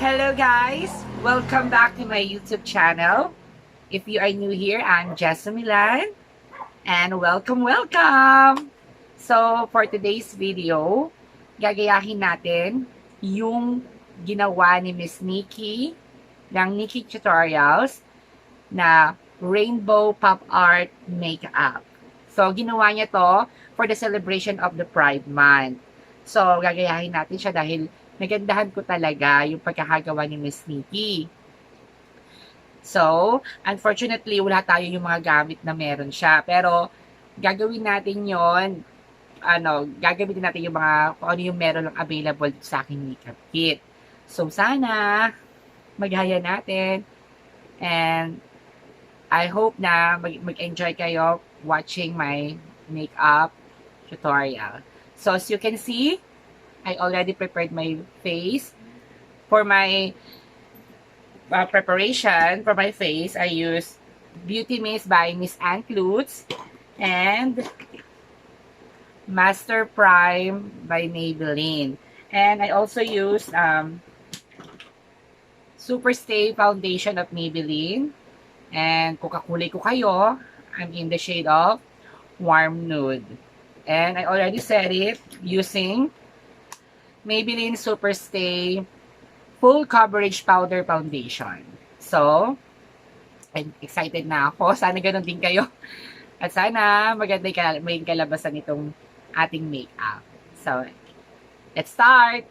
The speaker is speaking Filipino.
Hello guys! Welcome back to my YouTube channel. If you are new here, I'm Jessa Milan. And welcome! So, for today's video, gagayahin natin yung ginawa ni Miss Nikki ng Nikkietutorials na Rainbow Pop Art Makeup. So, ginawa niya to for the celebration of the Pride Month. So, gagayahin natin siya dahil nagandahan ko talaga yung pagkakagawa ni Miss Nikki. So, unfortunately, wala tayo yung mga gamit na meron siya. Pero, gagawin natin yon gagamitin natin yung mga, kung ano yung meron lang available sa aking makeup kit. So, sana, maghaya natin. And, I hope na mag-enjoy kayo watching my makeup tutorial. So, as you can see, I already prepared my face. For my preparation for my face, I use Beauty Mist by Miss Ann Klutz and Master Prime by Maybelline. And I also use Super Stay Foundation of Maybelline. And kung kakulay ko kayo, I'm in the shade of Warm Nude. And I already set it using Maybelline Super Stay Full Coverage Powder Foundation. So, I'm excited na ako. Sana ganun din kayo. At sana maganda yung kalabasan nitong ating makeup. So, let's start!